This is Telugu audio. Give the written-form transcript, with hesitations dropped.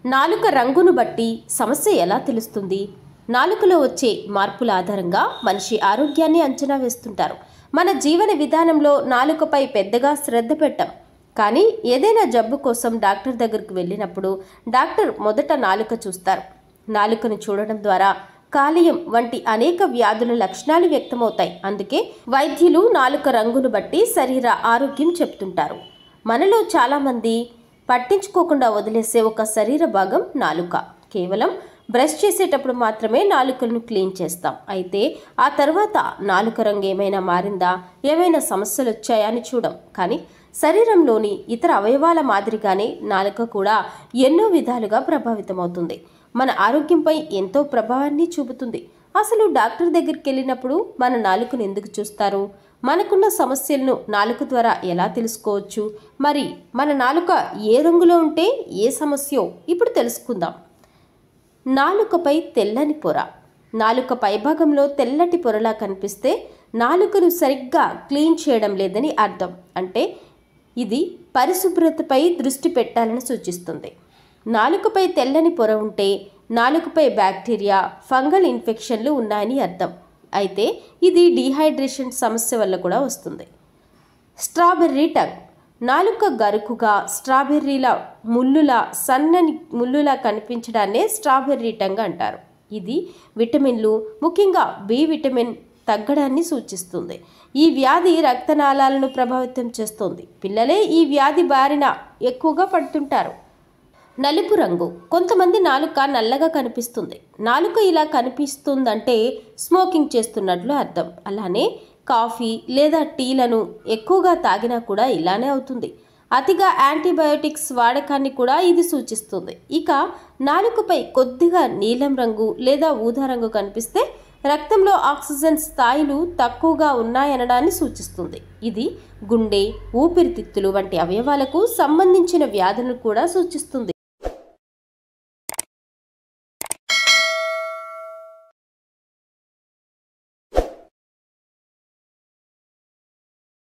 నాలుక రంగును బట్టి సమస్య ఎలా తెలుస్తుంది? నాలుకలో వచ్చే మార్పుల ఆధారంగా మనిషి ఆరోగ్యాన్ని అంచనా వేస్తుంటారు. మన జీవన విధానంలో నాలుకపై పెద్దగా శ్రద్ధ పెట్టం. కానీ ఏదైనా జబ్బు కోసం డాక్టర్ దగ్గరికి వెళ్ళినప్పుడు డాక్టర్ మొదట నాలుక చూస్తారు. నాలుకను చూడడం ద్వారా కాలేయం వంటి అనేక వ్యాధుల లక్షణాలు వ్యక్తమవుతాయి. అందుకే వైద్యులు నాలుక రంగును బట్టి శరీర ఆరోగ్యం చెప్తుంటారు. మనలో చాలామంది పట్టించుకోకుండా వదిలేసే ఒక శరీర భాగం నాలుక. కేవలం బ్రష్ చేసేటప్పుడు మాత్రమే నాలుకలను క్లీన్ చేస్తాం. అయితే ఆ తర్వాత నాలుక రంగు ఏమైనా మారిందా, ఏమైనా సమస్యలు వచ్చాయా అని చూడం. కానీ శరీరంలోని ఇతర అవయవాల మాదిరిగానే నాలుక కూడా ఎన్నో విధాలుగా ప్రభావితమవుతుంది. మన ఆరోగ్యంపై ఎంతో ప్రభావాన్ని చూపుతుంది. అసలు డాక్టర్ దగ్గరికి వెళ్ళినప్పుడు మన నాలుకను ఎందుకు చూస్తారు? మనకున్న సమస్యలను నాలుక ద్వారా ఎలా తెలుసుకోవచ్చు? మరి మన నాలుక ఏ రంగులో ఉంటే ఏ సమస్యో ఇప్పుడు తెలుసుకుందాం. నాలుకపై తెల్లని పొర. నాలుక పైభాగంలో తెల్లటి పొరలా కనిపిస్తే నాలుకను సరిగ్గా క్లీన్ చేయడం లేదని అర్థం. అంటే ఇది పరిశుభ్రతపై దృష్టి పెట్టాలని సూచిస్తుంది. నాలుకపై తెల్లని పొర ఉంటే నాలుకపై బ్యాక్టీరియా, ఫంగల్ ఇన్ఫెక్షన్లు ఉన్నాయని అర్థం. అయితే ఇది డీహైడ్రేషన్ సమస్య వల్ల కూడా వస్తుంది. Strawberry tongue. నాలుక గరుకుగా స్ట్రాబెర్రీల ముళ్ళులా, సన్నని ముళ్ళులా కనిపించడాన్నే స్ట్రాబెర్రీ టంగ్ అంటారు. ఇది విటమిన్లు, ముఖ్యంగా బి విటమిన్ తగ్గడాన్ని సూచిస్తుంది. ఈ వ్యాధి రక్తనాళాలను ప్రభావితం చేస్తుంది. పిల్లలే ఈ వ్యాధి బారిన ఎక్కువగా పడుతుంటారు. నలుపు రంగు. కొంతమంది నాలుక నల్లగా కనిపిస్తుంది. నాలుక ఇలా కనిపిస్తుందంటే స్మోకింగ్ చేస్తున్నట్లు అర్థం. అలానే కాఫీ లేదా టీలను ఎక్కువగా తాగినా కూడా ఇలానే అవుతుంది. అతిగా యాంటీబయోటిక్స్ వాడకాన్ని కూడా ఇది సూచిస్తుంది. ఇక నాలుకపై కొద్దిగా నీలం రంగు లేదా ఊదా రంగు కనిపిస్తే రక్తంలో ఆక్సిజన్ స్థాయిలు తక్కువగా ఉన్నాయనడాన్ని సూచిస్తుంది. ఇది గుండె, ఊపిరితిత్తులు వంటి అవయవాలకు సంబంధించిన వ్యాధులను కూడా సూచిస్తుంది.